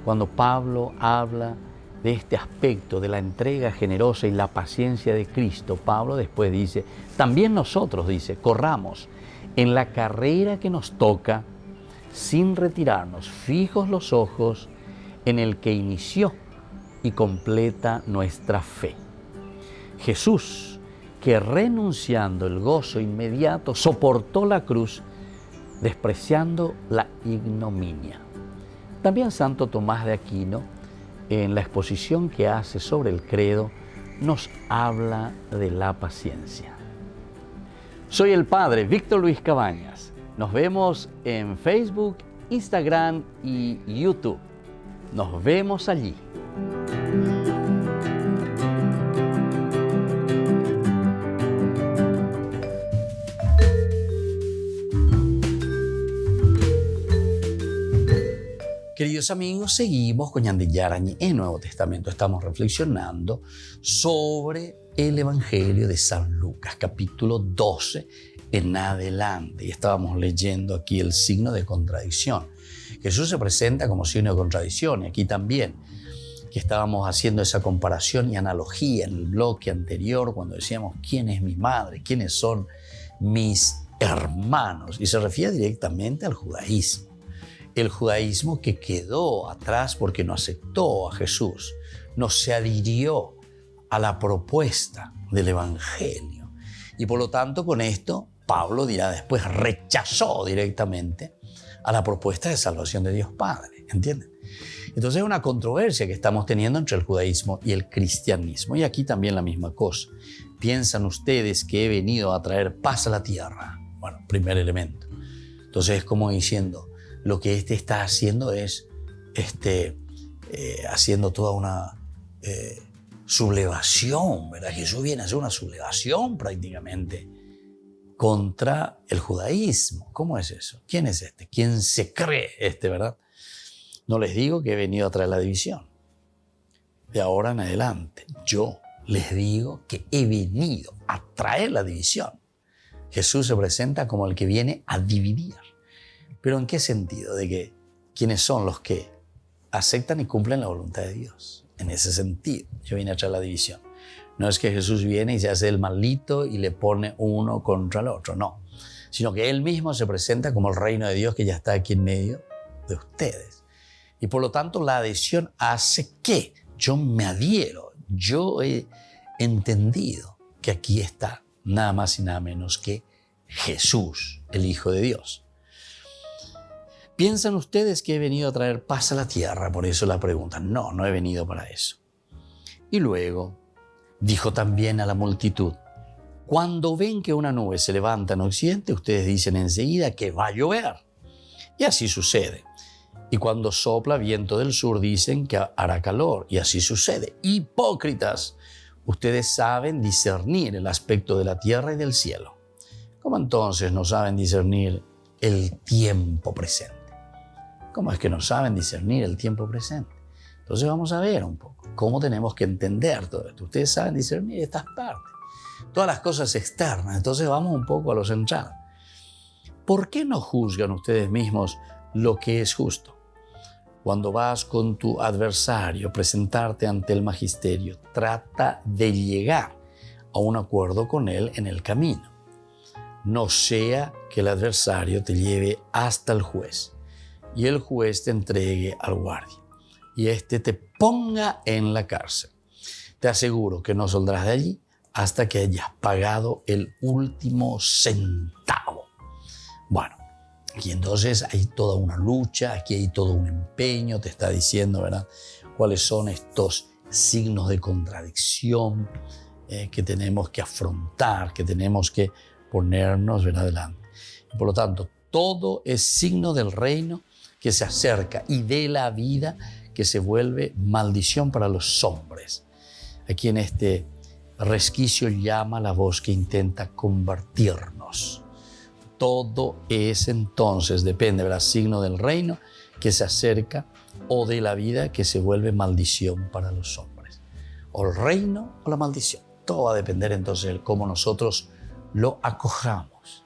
S1: Cuando Pablo habla de este aspecto de la entrega generosa y la paciencia de Cristo, Pablo después dice, también nosotros, dice, corramos en la carrera que nos toca sin retirarnos, fijos los ojos en el que inició y completa nuestra fe. Jesús, que renunciando el gozo inmediato, soportó la cruz, despreciando la ignominia. También Santo Tomás de Aquino, en la exposición que hace sobre el credo, nos habla de la paciencia. Soy el Padre Víctor Luis Cabañas. Nos vemos en Facebook, Instagram y YouTube. Nos vemos allí. Queridos amigos, seguimos con Ñande Yarañe en el Nuevo Testamento. Estamos reflexionando sobre el Evangelio de San Lucas, capítulo 12 en adelante. Y estábamos leyendo aquí el signo de contradicción. Jesús se presenta como signo de contradicción. Y aquí también, que estábamos haciendo esa comparación y analogía en el bloque anterior, cuando decíamos quién es mi madre, quiénes son mis hermanos. Y se refiere directamente al judaísmo. El judaísmo que quedó atrás porque no aceptó a Jesús, no se adhirió a la propuesta del Evangelio. Y por lo tanto, con esto, Pablo dirá después, rechazó directamente a la propuesta de salvación de Dios Padre, ¿entienden? Entonces es una controversia que estamos teniendo entre el judaísmo y el cristianismo. Y aquí también la misma cosa. ¿Piensan ustedes que he venido a traer paz a la tierra? Bueno, primer elemento. Entonces es como diciendo, lo que está haciendo es haciendo toda una sublevación, ¿verdad? Jesús viene a hacer una sublevación prácticamente contra el judaísmo. ¿Cómo es eso? ¿Quién es este? ¿Quién se cree verdad? No les digo que he venido a traer la división. De ahora en adelante, yo les digo que he venido a traer la división. Jesús se presenta como el que viene a dividir. ¿Pero en qué sentido? De que ¿quiénes son los que aceptan y cumplen la voluntad de Dios? En ese sentido, yo vine a traer la división. No es que Jesús viene y se hace el malito y le pone uno contra el otro, no. Sino que Él mismo se presenta como el reino de Dios que ya está aquí en medio de ustedes. Y por lo tanto, la adhesión hace que yo me adhiero. Yo he entendido que aquí está nada más y nada menos que Jesús, el Hijo de Dios. ¿Piensan ustedes que he venido a traer paz a la tierra? Por eso la preguntan. No, no he venido para eso. Y luego dijo también a la multitud, cuando ven que una nube se levanta en occidente, ustedes dicen enseguida que va a llover. Y así sucede. Y cuando sopla viento del sur, dicen que hará calor. Y así sucede. Hipócritas, ustedes saben discernir el aspecto de la tierra y del cielo. ¿Cómo entonces no saben discernir el tiempo presente? ¿Cómo es que no saben discernir el tiempo presente? Entonces vamos a ver un poco cómo tenemos que entender todo esto. Ustedes saben discernir estas partes, todas las cosas externas. Entonces vamos un poco a lo central. ¿Por qué no juzgan ustedes mismos lo que es justo? Cuando vas con tu adversario, presentarte ante el magisterio, trata de llegar a un acuerdo con él en el camino. No sea que el adversario te lleve hasta el juez y el juez te entregue al guardia y éste te ponga en la cárcel. Te aseguro que no saldrás de allí hasta que hayas pagado el último centavo. Bueno, aquí entonces hay toda una lucha, aquí hay todo un empeño, te está diciendo, ¿verdad?, cuáles son estos signos de contradicción que tenemos que afrontar, que tenemos que ponernos, ¿verdad?, delante. Y por lo tanto, todo es signo del reino que se acerca y de la vida que se vuelve maldición para los hombres. Aquí en este resquicio llama la voz que intenta convertirnos. Todo es entonces, depende del signo del reino que se acerca o de la vida que se vuelve maldición para los hombres. O el reino o la maldición. Todo va a depender entonces de cómo nosotros lo acojamos.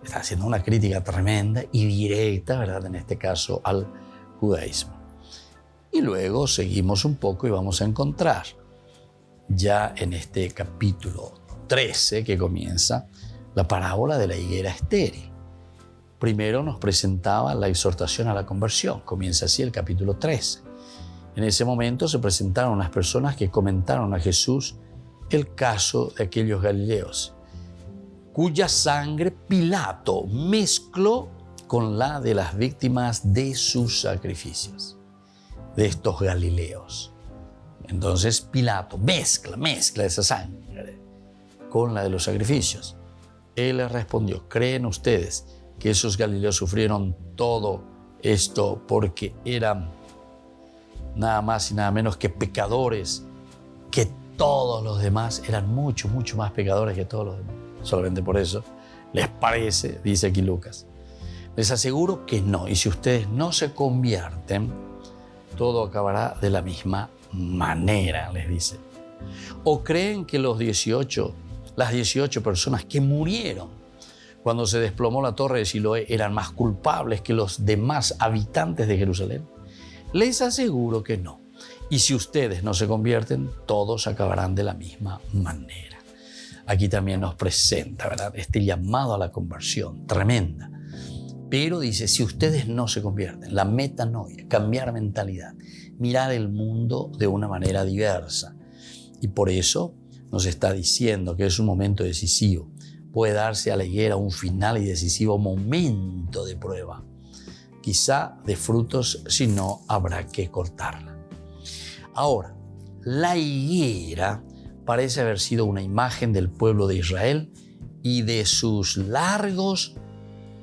S1: Está haciendo una crítica tremenda y directa, ¿verdad?, en este caso al judaísmo. Y luego seguimos un poco y vamos a encontrar ya en este capítulo 13 que comienza la parábola de la higuera estéril. Primero nos presentaba la exhortación a la conversión. Comienza así el capítulo 13. En ese momento se presentaron unas personas que comentaron a Jesús el caso de aquellos galileos, cuya sangre Pilato mezcló con la de las víctimas de sus sacrificios, de estos galileos. Entonces Pilato mezcla esa sangre con la de los sacrificios. Él les respondió: ¿creen ustedes que esos galileos sufrieron todo esto porque eran nada más y nada menos que pecadores, que todos los demás eran mucho más pecadores que todos los demás? Solamente por eso les parece, dice aquí Lucas. Les aseguro que no, y si ustedes no se convierten, todo acabará de la misma manera, les dice. ¿O creen que las 18 personas que murieron cuando se desplomó la torre de Siloé eran más culpables que los demás habitantes de Jerusalén? Les aseguro que no. Y si ustedes no se convierten, todos acabarán de la misma manera. Aquí también nos presenta, ¿verdad?, este llamado a la conversión tremenda. Pero dice, si ustedes no se convierten, la metanoia, cambiar mentalidad, mirar el mundo de una manera diversa. Y por eso nos está diciendo que es un momento decisivo. Puede darse a la higuera un final y decisivo momento de prueba. Quizá de frutos, si no, habrá que cortarla. Ahora, la higuera parece haber sido una imagen del pueblo de Israel y de sus largos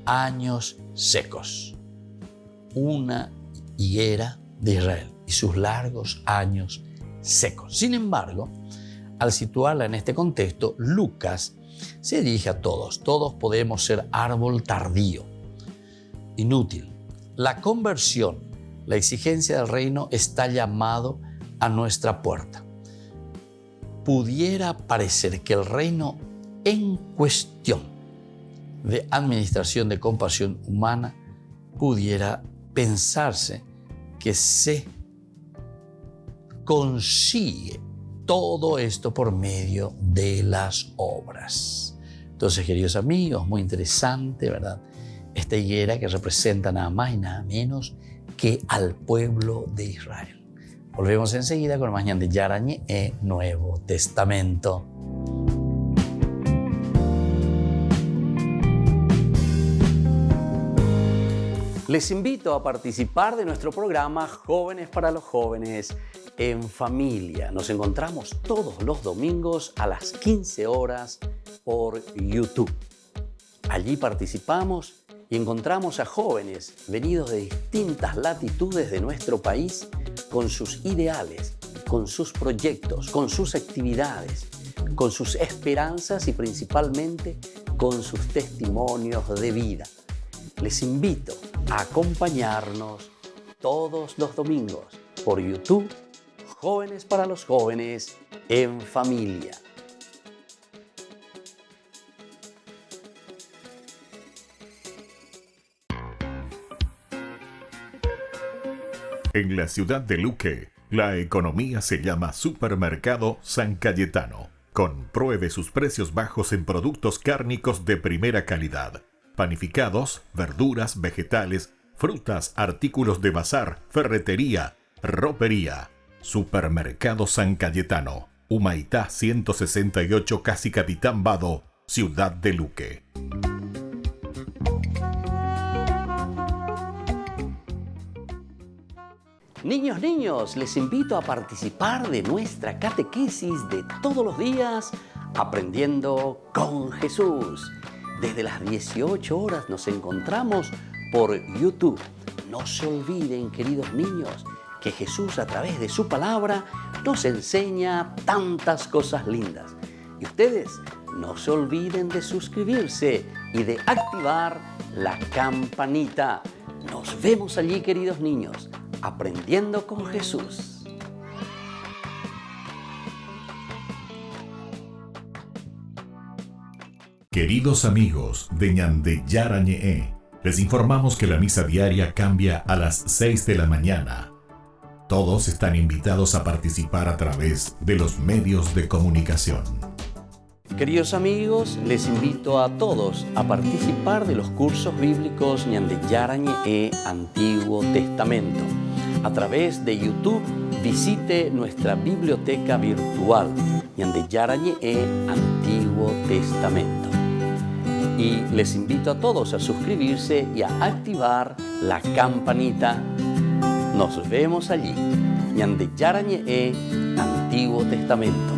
S1: años secos. Una higuera de Israel y sus largos años secos. Sin embargo, al situarla en este contexto, Lucas se dirige a todos. Todos podemos ser árbol tardío, inútil. La conversión, la exigencia del reino está llamado a nuestra puerta. Pudiera parecer que el reino en cuestión de administración de compasión humana pudiera pensarse que se consigue todo esto por medio de las obras. Entonces, queridos amigos, muy interesante, ¿verdad?, esta higuera que representa nada más y nada menos que al pueblo de Israel. Volvemos enseguida con más Ñande Yarañe e Nuevo Testamento. Les invito a participar de nuestro programa Jóvenes para los Jóvenes en Familia. Nos encontramos todos los domingos a las 15 horas por YouTube. Allí participamos y encontramos a jóvenes venidos de distintas latitudes de nuestro país con sus ideales, con sus proyectos, con sus actividades, con sus esperanzas y principalmente con sus testimonios de vida. Les invito a acompañarnos todos los domingos por YouTube, Jóvenes para los Jóvenes en Familia.
S11: En la ciudad de Luque, la economía se llama Supermercado San Cayetano. Compruebe sus precios bajos en productos cárnicos de primera calidad. Panificados, verduras, vegetales, frutas, artículos de bazar, ferretería, ropería. Supermercado San Cayetano. Humaitá 168, Casi Capitán Vado, Ciudad de Luque.
S1: Niños, les invito a participar de nuestra catequesis de todos los días, Aprendiendo con Jesús. Desde las 18 horas nos encontramos por YouTube. No se olviden, queridos niños, que Jesús a través de su palabra nos enseña tantas cosas lindas. Y ustedes no se olviden de suscribirse y de activar la campanita. Nos vemos allí, queridos niños, aprendiendo con Jesús.
S11: Queridos amigos de Ñande Yarañe, les informamos que la misa diaria cambia a las 6 de la mañana. Todos están invitados a participar a través de los medios de comunicación.
S1: Queridos amigos, les invito a todos a participar de los cursos bíblicos Ñande Yarañe Antiguo Testamento. A través de YouTube, visite nuestra biblioteca virtual Ñande Yarañe Antiguo Testamento. Y les invito a todos a suscribirse y a activar la campanita. Nos vemos allí, Ñande Yarañe Antiguo Testamento.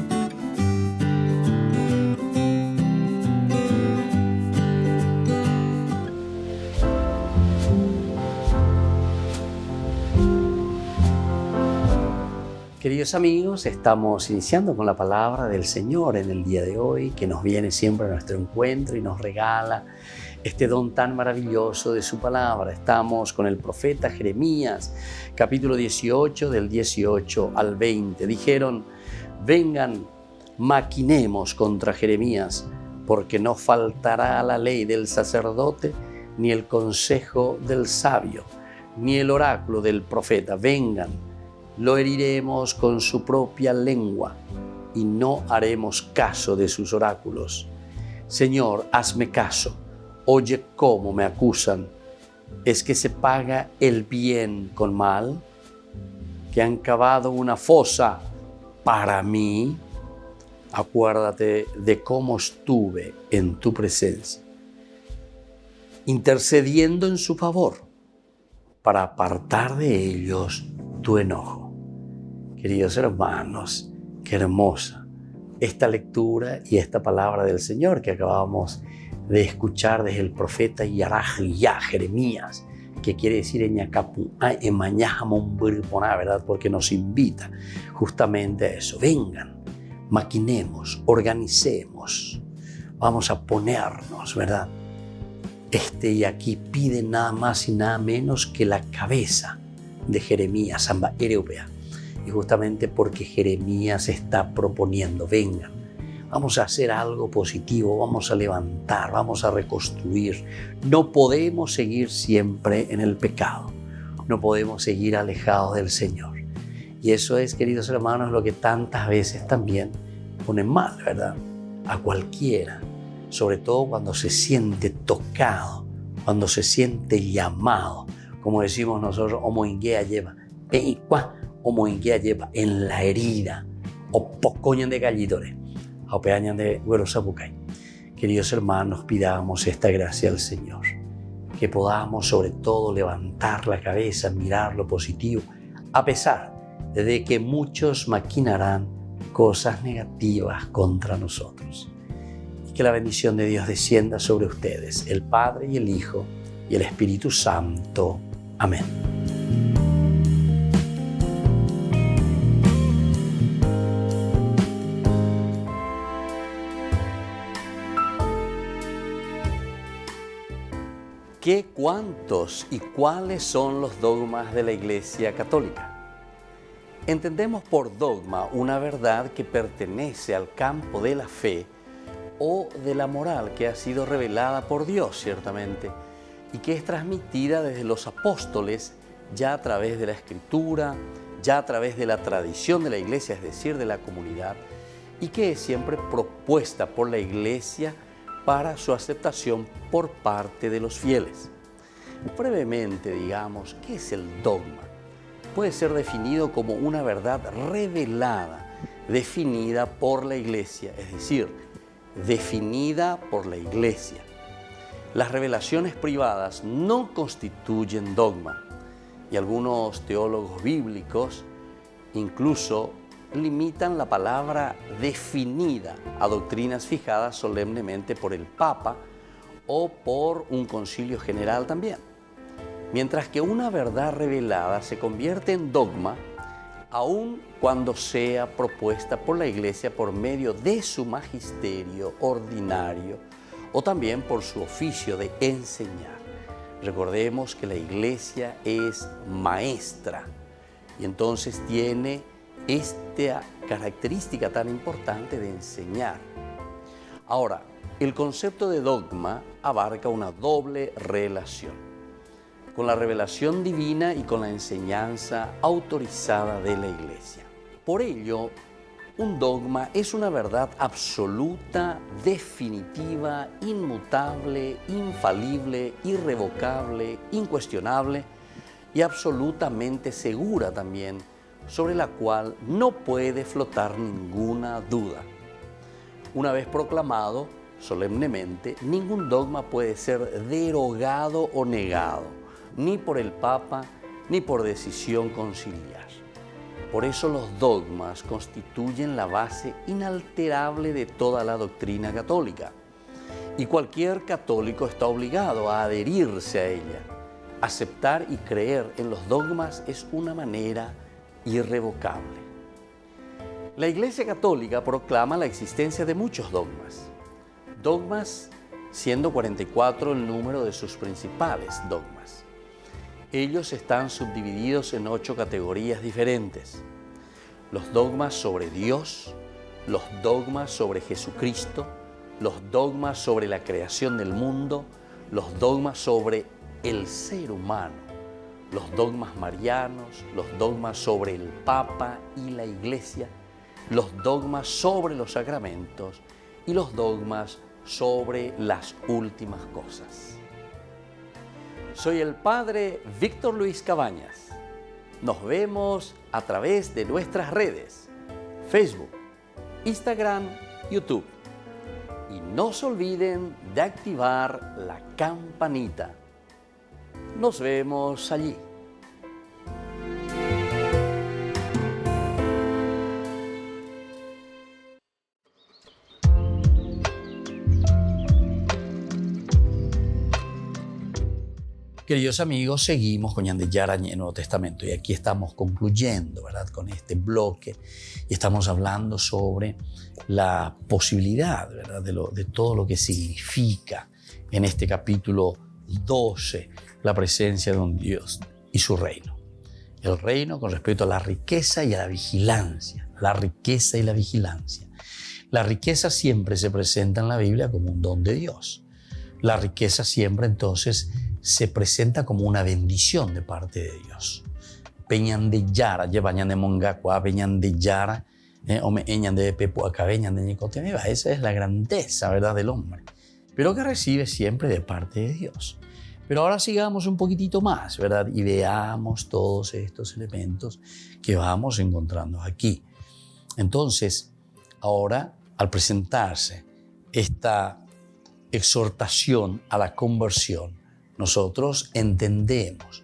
S1: Queridos amigos, estamos iniciando con la palabra del Señor en el día de hoy, que nos viene siempre a nuestro encuentro y nos regala este don tan maravilloso de su palabra. Estamos con el profeta Jeremías, capítulo 18, del 18 al 20. Dijeron: vengan, maquinemos contra Jeremías, porque no faltará la ley del sacerdote, ni el consejo del sabio, ni el oráculo del profeta. Vengan, lo heriremos con su propia lengua y no haremos caso de sus oráculos. Señor, hazme caso. Oye cómo me acusan. ¿Es que se paga el bien con mal? ¿Que han cavado una fosa para mí? Acuérdate de cómo estuve en tu presencia, intercediendo en su favor para apartar de ellos tu enojo. Queridos hermanos, qué hermosa esta lectura y esta palabra del Señor que acabamos de escuchar desde el profeta Yarajía, Jeremías, que quiere decir ¿verdad? Porque nos invita justamente a eso. Vengan, maquinemos, organicemos, vamos a ponernos, ¿verdad? Y aquí pide nada más y nada menos que la cabeza de Jeremías, Samba Europea. Y justamente porque Jeremías está proponiendo, vengan, vamos a hacer algo positivo, vamos a levantar, vamos a reconstruir. No podemos seguir siempre en el pecado, no podemos seguir alejados del Señor. Y eso es, queridos hermanos, lo que tantas veces también pone mal, ¿verdad? A cualquiera, sobre todo cuando se siente tocado, cuando se siente llamado, como decimos nosotros, homoinguea lleva, homoinguea lleva en la herida, o pocoñan de gallitores, o peañan de güerosapucay. Queridos hermanos, pidamos esta gracia al Señor, que podamos sobre todo levantar la cabeza, mirar lo positivo, a pesar de que muchos maquinarán cosas negativas contra nosotros. Y que la bendición de Dios descienda sobre ustedes, el Padre y el Hijo y el Espíritu Santo. Amén. ¿Qué, cuántos y cuáles son los dogmas de la Iglesia Católica? Entendemos por dogma una verdad que pertenece al campo de la fe o de la moral que ha sido revelada por Dios, ciertamente, y que es transmitida desde los apóstoles ya a través de la Escritura, ya a través de la tradición de la Iglesia, es decir, de la comunidad, y que es siempre propuesta por la Iglesia para su aceptación por parte de los fieles. Brevemente, digamos, ¿qué es el dogma? Puede ser definido como una verdad revelada definida por la Iglesia, es decir, definida por la Iglesia. Las revelaciones privadas no constituyen dogma y algunos teólogos bíblicos incluso limitan la palabra definida a doctrinas fijadas solemnemente por el Papa o por un concilio general también. Mientras que una verdad revelada se convierte en dogma aun cuando sea propuesta por la Iglesia por medio de su magisterio ordinario o también por su oficio de enseñar. Recordemos que la Iglesia es maestra y entonces tiene esta característica tan importante de enseñar. Ahora, el concepto de dogma abarca una doble relación, con la revelación divina y con la enseñanza autorizada de la Iglesia. Por ello, un dogma es una verdad absoluta, definitiva, inmutable, infalible, irrevocable, incuestionable y absolutamente segura también, sobre la cual no puede flotar ninguna duda. Una vez proclamado solemnemente, ningún dogma puede ser derogado o negado, ni por el Papa, ni por decisión conciliar. Por eso los dogmas constituyen la base inalterable de toda la doctrina católica. Y cualquier católico está obligado a adherirse a ella. Aceptar y creer en los dogmas es una manera irrevocable. La Iglesia Católica proclama la existencia de muchos dogmas. Dogmas siendo 44 el número de sus principales dogmas. Ellos están subdivididos en 8 categorías diferentes. Los dogmas sobre Dios, los dogmas sobre Jesucristo, los dogmas sobre la creación del mundo, los dogmas sobre el ser humano, los dogmas marianos, los dogmas sobre el Papa y la Iglesia, los dogmas sobre los sacramentos y los dogmas sobre las últimas cosas. Soy el Padre Víctor Luis Cabañas. Nos vemos a través de nuestras redes, Facebook, Instagram, YouTube. Y no se olviden de activar la campanita. Nos vemos allí. Queridos amigos, seguimos con Ñande Yarañe en el Nuevo Testamento y aquí estamos concluyendo, ¿verdad?, con este bloque y estamos hablando sobre la posibilidad, ¿verdad?, de todo lo que significa en este capítulo 12 la presencia de un Dios y su reino. El reino con respecto a la riqueza y a la vigilancia. La riqueza y la vigilancia. La riqueza siempre se presenta en la Biblia como un don de Dios. La riqueza siempre entonces se presenta como una bendición de parte de Dios. Peñan de Yara, llevañan de Mongacua, peñan de Yara, omeñan de Pepuaca, peñan de Nicotemeba. Esa es la grandeza, ¿verdad?, del hombre, pero que recibe siempre de parte de Dios. Pero ahora sigamos un poquitito más, ¿verdad?, y veamos todos estos elementos que vamos encontrando aquí. Entonces, ahora, al presentarse esta exhortación a la conversión, nosotros entendemos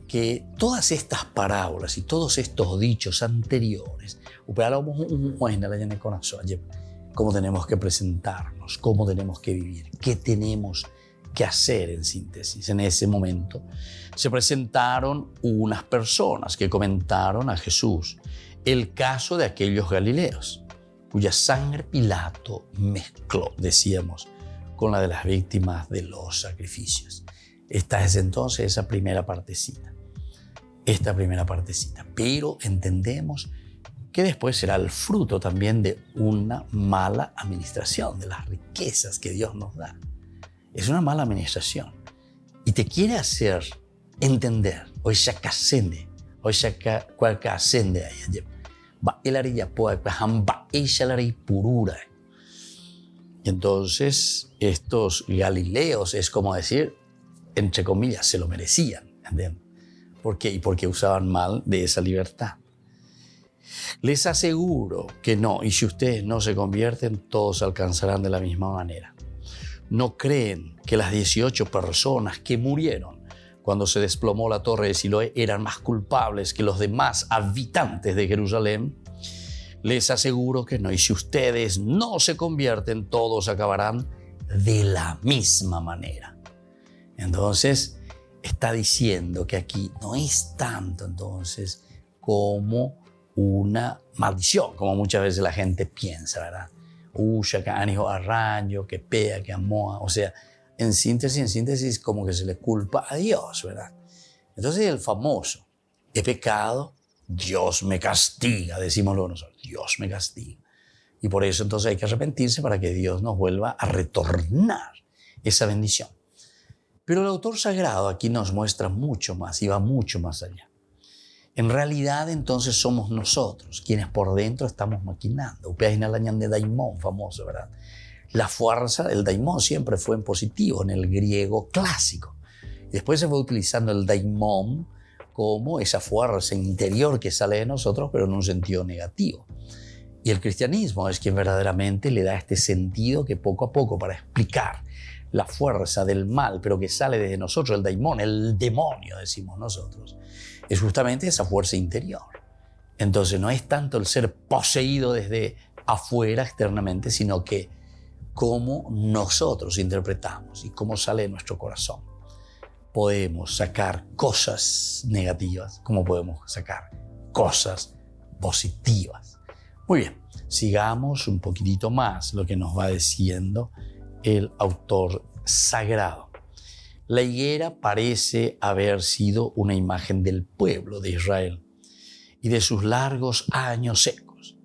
S1: que todas estas parábolas y todos estos dichos anteriores, cómo tenemos que presentarnos, cómo tenemos que vivir, qué tenemos que hacer en síntesis. En ese momento se presentaron unas personas que comentaron a Jesús el caso de aquellos galileos, cuya sangre Pilato mezcló, decíamos, con la de las víctimas de los sacrificios. Esta es entonces esta primera partecita. Pero entendemos que después será el fruto también de una mala administración de las riquezas que Dios nos da. Es una mala administración y te quiere hacer entender, hoy se casende, hoy se casende ahí, va el arilla puede va ella la purura. Y entonces estos galileos es como decir, entre comillas, se lo merecían, ¿entiendes? ¿Por qué? Y porque usaban mal de esa libertad. Les aseguro que no, y si ustedes no se convierten, todos alcanzarán de la misma manera. ¿No creen que las 18 personas que murieron cuando se desplomó la torre de Siloé eran más culpables que los demás habitantes de Jerusalén? Les aseguro que no, y si ustedes no se convierten, todos acabarán de la misma manera. Entonces, está diciendo que aquí no es tanto entonces como una maldición, como muchas veces la gente piensa, ¿verdad? Uya, que anijo arraño, que pea, que amoa. O sea, en síntesis, como que se le culpa a Dios, ¿verdad? Entonces el famoso, he pecado, Dios me castiga, decimos luego nosotros, Dios me castiga. Y por eso entonces hay que arrepentirse para que Dios nos vuelva a retornar esa bendición. Pero el autor sagrado aquí nos muestra mucho más y va mucho más allá. En realidad entonces somos nosotros quienes por dentro estamos maquinando. Ustedes hablan de daimon, famoso, ¿verdad? La fuerza del daimon siempre fue en positivo, en el griego clásico. Y después se fue utilizando el daimon como esa fuerza interior que sale de nosotros, pero en un sentido negativo. Y el cristianismo es quien verdaderamente le da este sentido que poco a poco, para explicar la fuerza del mal, pero que sale desde nosotros, el daimon, el demonio, decimos nosotros, es justamente esa fuerza interior. Entonces no es tanto el ser poseído desde afuera externamente, sino que cómo nosotros interpretamos y cómo sale de nuestro corazón. Podemos sacar cosas negativas, como podemos sacar cosas positivas. Muy bien, sigamos un poquitito más lo que nos va diciendo el autor sagrado. La higuera parece haber sido una imagen del pueblo de Israel y de sus largos años secos.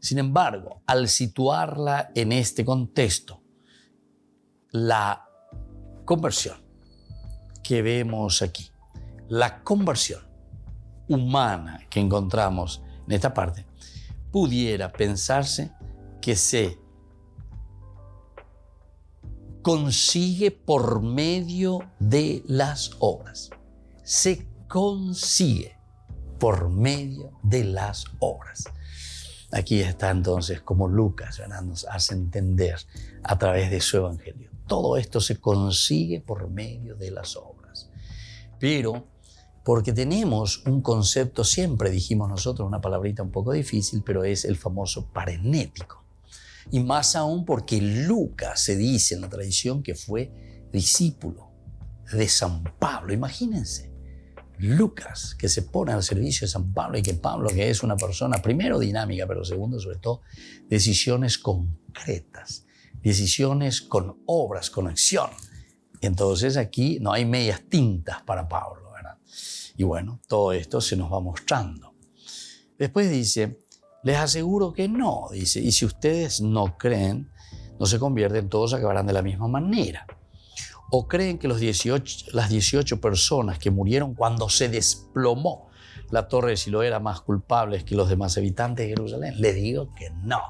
S1: Sin embargo, al situarla en este contexto, la conversión que vemos aquí, la conversión humana que encontramos en esta parte, pudiera pensarse que se consigue por medio de las obras. Se consigue por medio de las obras. Aquí está entonces como Lucas, ¿verdad?, nos hace entender a través de su evangelio. Todo esto se consigue por medio de las obras. Pero porque tenemos un concepto, siempre dijimos nosotros, una palabrita un poco difícil, pero es el famoso parenético. Y más aún porque Lucas se dice en la tradición que fue discípulo de San Pablo. Imagínense, Lucas, que se pone al servicio de San Pablo, y que Pablo, que es una persona, primero dinámica, pero segundo, sobre todo, decisiones concretas, decisiones con obras, con acción. Entonces aquí no hay medias tintas para Pablo, ¿verdad? Y bueno, todo esto se nos va mostrando. Después dice, les aseguro que no, dice, y si ustedes no creen, no se convierten, todos acabarán de la misma manera. ¿O creen que las 18 personas que murieron cuando se desplomó la torre de Siloé eran más culpables que los demás habitantes de Jerusalén? Les digo que no.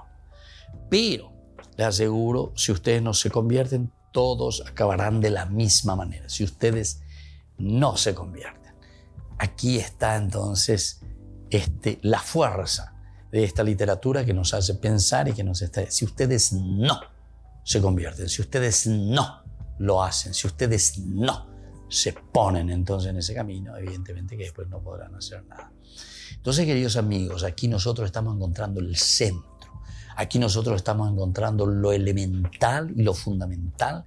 S1: Pero les aseguro, si ustedes no se convierten, todos acabarán de la misma manera. Si ustedes no se convierten. Aquí está entonces la fuerza de esta literatura que nos hace pensar y que nos está... Si ustedes no se convierten, si ustedes no lo hacen, si ustedes no se ponen entonces en ese camino, evidentemente que después no podrán hacer nada. Entonces, queridos amigos, aquí nosotros estamos encontrando el centro. Aquí nosotros estamos encontrando lo elemental y lo fundamental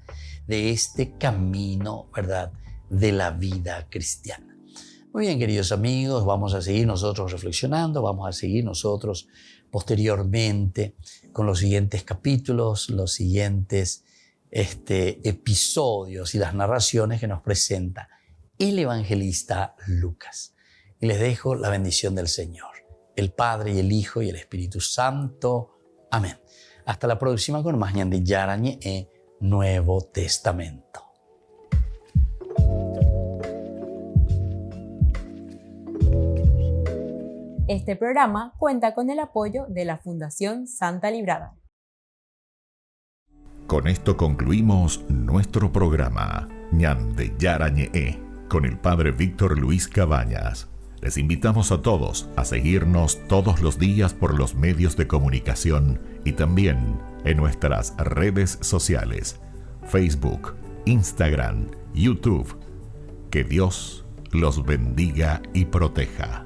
S1: de este camino, ¿verdad?, de la vida cristiana. Muy bien, queridos amigos, vamos a seguir nosotros reflexionando, vamos a seguir nosotros posteriormente con los siguientes capítulos, los siguientes episodios y las narraciones que nos presenta el evangelista Lucas. Y les dejo la bendición del Señor, el Padre y el Hijo y el Espíritu Santo. Amén. Hasta la próxima con más Ñande Yarañe e Nuevo Testamento.
S2: Este programa cuenta con el apoyo de la Fundación Santa Librada.
S11: Con esto concluimos nuestro programa Ñande Yarañe con el Padre Víctor Luis Cabañas. Les invitamos a todos a seguirnos todos los días por los medios de comunicación y también en nuestras redes sociales, Facebook, Instagram, YouTube. Que Dios los bendiga y proteja.